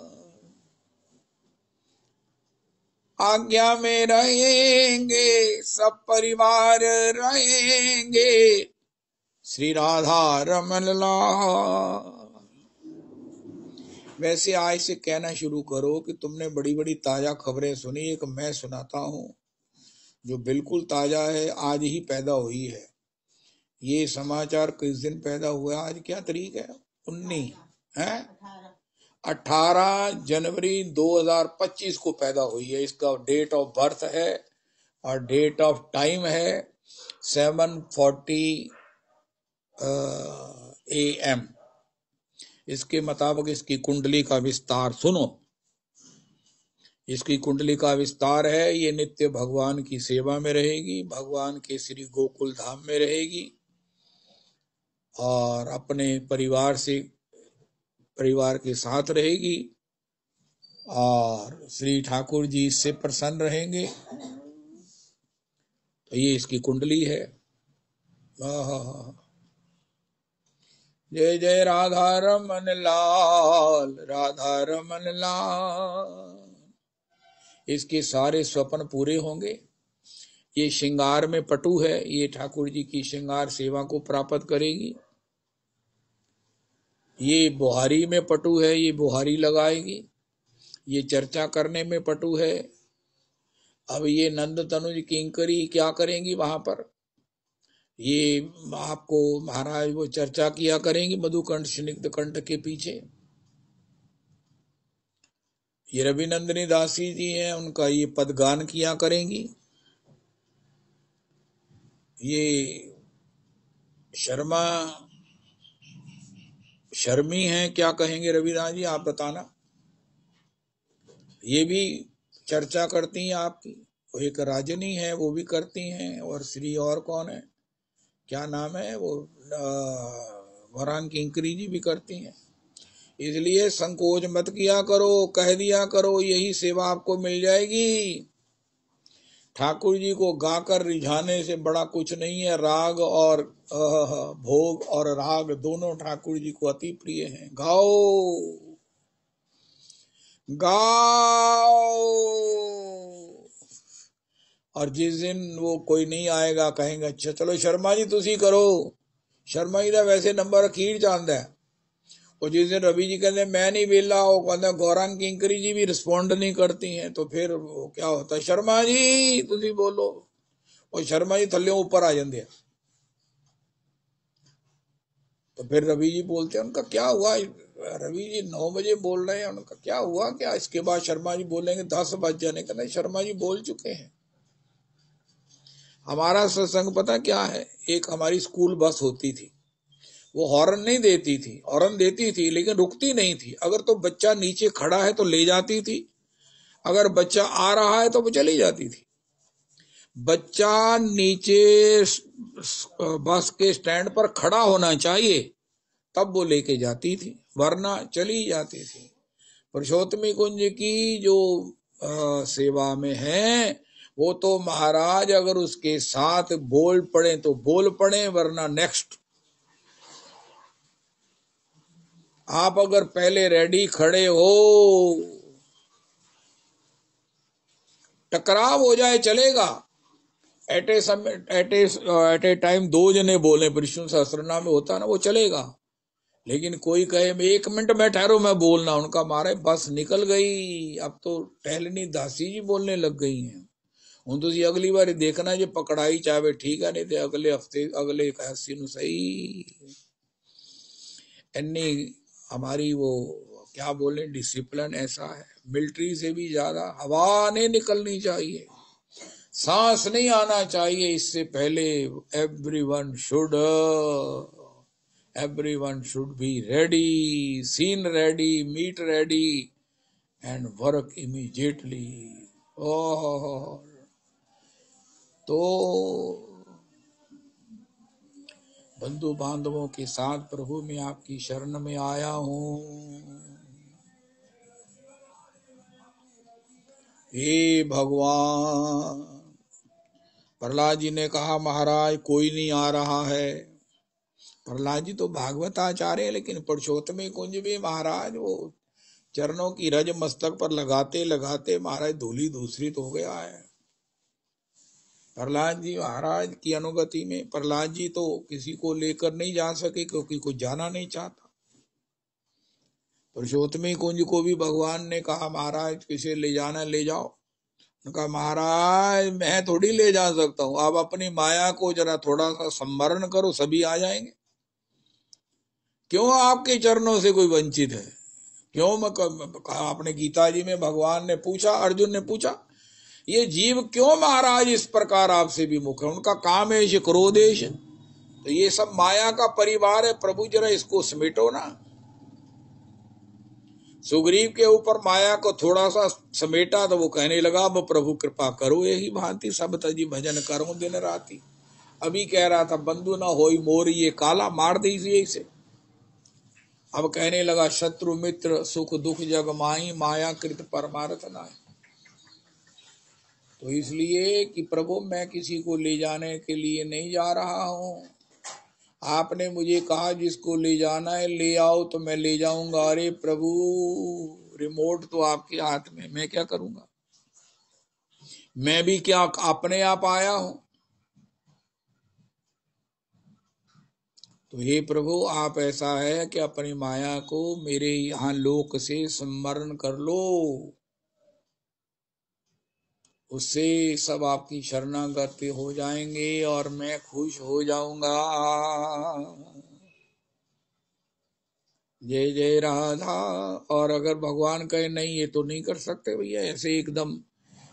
आज्ञा में रहेंगे, सब परिवार रहेंगे श्री राधा रमन लाल। वैसे आज से कहना शुरू करो कि तुमने बड़ी बड़ी ताजा खबरें सुनी, एक मैं सुनाता हूं जो बिल्कुल ताजा है, आज ही पैदा हुई है। ये समाचार किस दिन पैदा हुआ? आज क्या तारीख है? 19 है, 18 जनवरी 2025 को पैदा हुई है। इसका डेट ऑफ बर्थ है और डेट ऑफ टाइम है 7:40 AM। इसके मुताबिक इसकी कुंडली का विस्तार सुनो। इसकी कुंडली का विस्तार है, ये नित्य भगवान की सेवा में रहेगी, भगवान के श्री गोकुल धाम में रहेगी और अपने परिवार के साथ रहेगी और श्री ठाकुर जी इससे प्रसन्न रहेंगे। तो ये इसकी कुंडली है। जय जय राधा रमन लाल, राधा रमन लाल। इसके सारे स्वप्न पूरे होंगे। ये श्रृंगार में पटु है, ये ठाकुर जी की श्रृंगार सेवा को प्राप्त करेगी। ये बुहारी में पटु है, ये बुहारी लगाएगी। ये चर्चा करने में पटु है। अब ये नंद तनुज किंकरी क्या करेंगी वहां पर? ये आपको महाराज वो चर्चा किया करेंगी मधुकंठ स्निग्ध कंठ के पीछे। ये रविनंदिनी दासी जी हैं, उनका ये पदगान किया करेंगी। ये शर्मी हैं, क्या कहेंगे रविदास जी आप बताना। ये भी चर्चा करती हैं आपकी। वो एक राजनी है, वो भी करती हैं। और श्री और कौन है? क्या नाम है वो, वरान किंकरी जी भी करती हैं। इसलिए संकोच मत किया करो, कह दिया करो, यही सेवा आपको मिल जाएगी। ठाकुर जी को गाकर रिझाने से बड़ा कुछ नहीं है। राग और भोग और राग दोनों ठाकुर जी को अति प्रिय हैं। गाओ गाओ। और जिस दिन वो कोई नहीं आएगा, कहेंगे अच्छा चलो शर्मा जी तुसी करो, शर्मा जी का वैसे नंबर अखीर चाहता है। और जिस दिन रवि जी कहते मैं नहीं वेला, वो कहते गौरांग किंकरी जी भी रिस्पोंड नहीं करती हैं, तो फिर वो क्या होता है, शर्मा जी तुसी बोलो, और शर्मा जी थल्ले ऊपर आ जाते हैं। तो फिर रवि जी बोलते हैं, उनका क्या हुआ, रवि जी 9 बजे बोल रहे हैं, उनका क्या हुआ क्या। इसके बाद शर्मा जी बोलेंगे 10 बज जाने का, नहीं शर्मा जी बोल चुके हैं। हमारा सत्संग पता क्या है, एक हमारी स्कूल बस होती थी, वो हॉर्न नहीं देती थी, हॉर्न देती थी लेकिन रुकती नहीं थी। अगर तो बच्चा नीचे खड़ा है तो ले जाती थी, अगर बच्चा आ रहा है तो वो चली जाती थी। बच्चा नीचे बस के स्टैंड पर खड़ा होना चाहिए तब वो लेके जाती थी, वरना चली जाती थी। पुरुषोत्तमी कुंज की जो सेवा में है, वो तो महाराज अगर उसके साथ बोल पड़े तो बोल पड़े, वरना नेक्स्ट। आप अगर पहले रेडी खड़े हो, टकराव हो जाए चलेगा। एट ए टाइम 2 जने बोले, विष्णु सहस्त्रनाम में होता ना, वो चलेगा। लेकिन कोई कहे मैं 1 मिनट में ठहरो मैं बोलना, उनका मारे बस निकल गई। अब तो टहलनी दासी जी बोलने लग गई हैं। हूं तुसी अगली बार देखना जे पकड़ाई चाहे ठीक है, नहीं तो अगले हफ्ते अगले हस्सी नु सही। इन्नी हमारी वो क्या बोले डिसिप्लिन ऐसा है, मिलिट्री से भी ज्यादा। हवा नहीं निकलनी चाहिए, सांस नहीं आना चाहिए इससे पहले। Everyone should be ready, scene ready, meet ready and work immediately. और तो बंधु बांधवों के साथ प्रभु मैं आपकी शरण में आया हूँ। हे भगवान, प्रहलाद जी ने कहा महाराज कोई नहीं आ रहा है। प्रहलाद जी तो भागवत आचार्य है, लेकिन पुरुषोत्तमी कुंज भी महाराज वो चरणों की रज मस्तक पर लगाते लगाते महाराज धूली दूसरी तो हो गया है। प्रहलाद जी महाराज की अनुगति में, प्रहलाद जी तो किसी को लेकर नहीं जा सके क्योंकि कोई जाना नहीं चाहता। पुरुषोत्तमी कुंज को भी भगवान ने कहा महाराज किसे ले जाना ले जाओ। उनका महाराज मैं थोड़ी ले जा सकता हूँ, आप अपनी माया को जरा थोड़ा सा संवरण करो, सभी आ जाएंगे। क्यों आपके चरणों से कोई वंचित है, क्यों। आपने गीता जी में भगवान ने पूछा, अर्जुन ने पूछा ये जीव क्यों महाराज इस प्रकार आपसे विमुख है। उनका कामेश क्रोधेश, तो ये सब माया का परिवार है, प्रभु जरा इसको समेटो ना। सुग्रीव के ऊपर माया को थोड़ा सा समेटा तो वो कहने लगा अब प्रभु कृपा करो, यही भांति सब तजी भजन करो दिन राती। अभी कह रहा था बंधु ना होई मोर ये काला, मार दीजिए इसे। अब कहने लगा शत्रु मित्र सुख दुख जग माही, माया कृत परमार्थ नाय। तो इसलिए कि प्रभु मैं किसी को ले जाने के लिए नहीं जा रहा हूँ, आपने मुझे कहा जिसको ले जाना है ले आओ तो मैं ले जाऊंगा। अरे प्रभु रिमोट तो आपके हाथ में, मैं क्या करूंगा, मैं भी क्या अपने आप आया हूं। तो हे प्रभु आप ऐसा है कि अपनी माया को मेरे यहाँ लोक से स्मरण कर लो, उससे सब आपकी शरणागति हो जाएंगे और मैं खुश हो जाऊंगा। जय जय राधा। और अगर भगवान कहे नहीं ये तो नहीं कर सकते भैया, ऐसे एकदम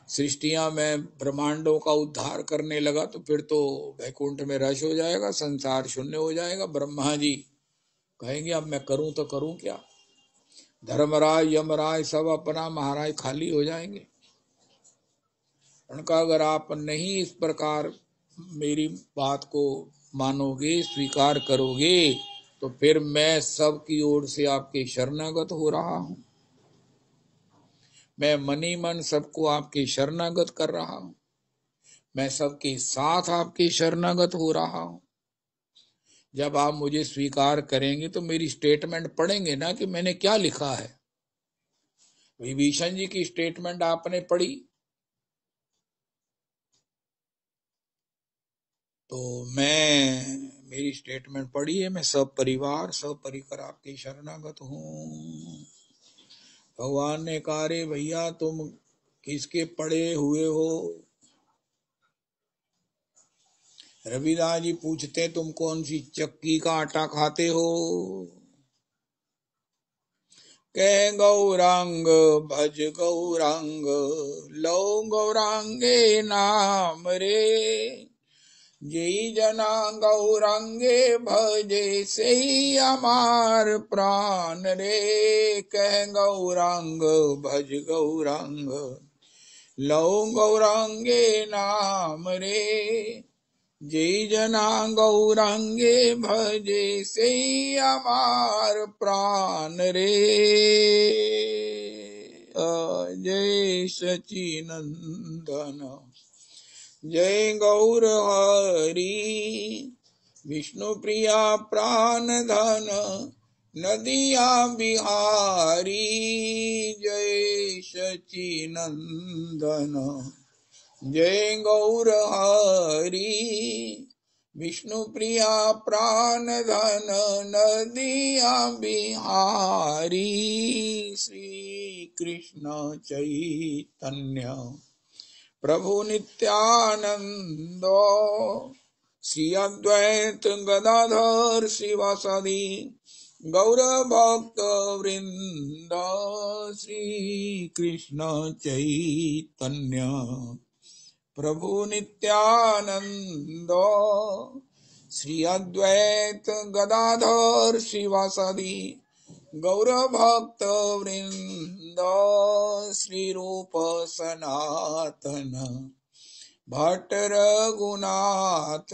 सृष्टियां में ब्रह्मांडों का उद्धार करने लगा तो फिर तो वैकुंठ में रश हो जाएगा, संसार शून्य हो जाएगा। ब्रह्मा जी कहेंगे अब मैं करूं तो करूं क्या। धर्मराज यमराज सब अपना महाराज खाली हो जाएंगे। उनका अगर आप नहीं इस प्रकार मेरी बात को मानोगे, स्वीकार करोगे, तो फिर मैं सबकी ओर से आपके शरणागत हो रहा हूं। मैं मनी मन सबको आपके शरणागत कर रहा हूं। मैं सबके साथ आपके शरणागत हो रहा हूं। जब आप मुझे स्वीकार करेंगे तो मेरी स्टेटमेंट पढ़ेंगे ना कि मैंने क्या लिखा है। विभीषण जी की स्टेटमेंट आपने पढ़ी तो मेरी स्टेटमेंट पढ़ी है, मैं सब परिवार सब परिकर आपके शरणागत हूँ। भगवान ने कहा रे भैया तुम किसके पड़े हुए हो। रविदास जी पूछते तुम कौन सी चक्की का आटा खाते हो। कह गौरांग भज गौरांग लो गौरांगे नाम रे। जय जना गौरांगे भजे से ही हमार प्राण रे। कह गौरांग भज गौरांग लो गौरांगे नाम रे। जय जना गौरांगे भजे से ही हमार प्राण रे। जय सचिनंदन जय गौर हरि। विष्णु प्रिया प्राण धन नदिया बिहारी। जय सचिनंदन जय गौर हरि। विष्णु प्रिया प्राण धन नदिया बिहारी। श्री कृष्ण चैतन्य प्रभु नित्यानंद श्री अद्वैत गदाधर शिवासादि गौर भक्त वृंद। श्री कृष्ण चैतन्य प्रभु नित्यानंद श्री अद्वैत गदाधर शिवासादि गौर भक्त वृंद। श्री रूप सनातन भट्ट रघुनाथ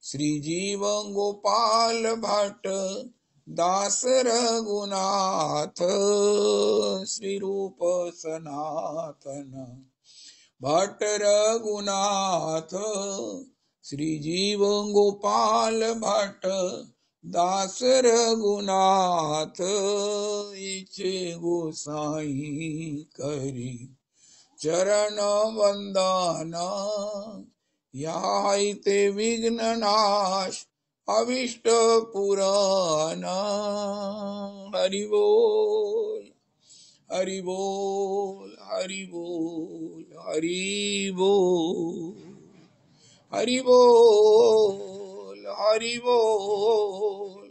श्री जीव गोपाल भट्ट दास रघुनाथ। श्री रूप सनातन भट्ट रघुनाथ श्री जीव गोपाल भट्ट दास रघुनाथ। इचे गोसाई करी चरण वंदन याते विघ्न नाश अभिष्ट पुराण। हरि बोल हरि बोल हरि बोल हरि बोल हरि बोल हरि बोल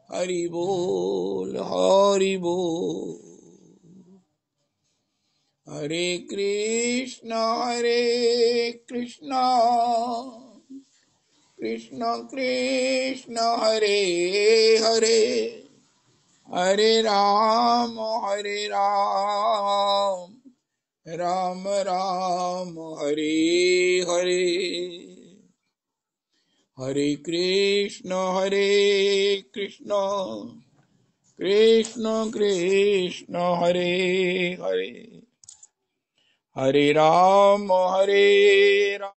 हरि बोल हरि बोल। हरे कृष्ण कृष्ण कृष्ण हरे हरे हरे राम राम राम हरे हरे। हरे कृष्ण कृष्ण कृष्ण हरे हरे हरे राम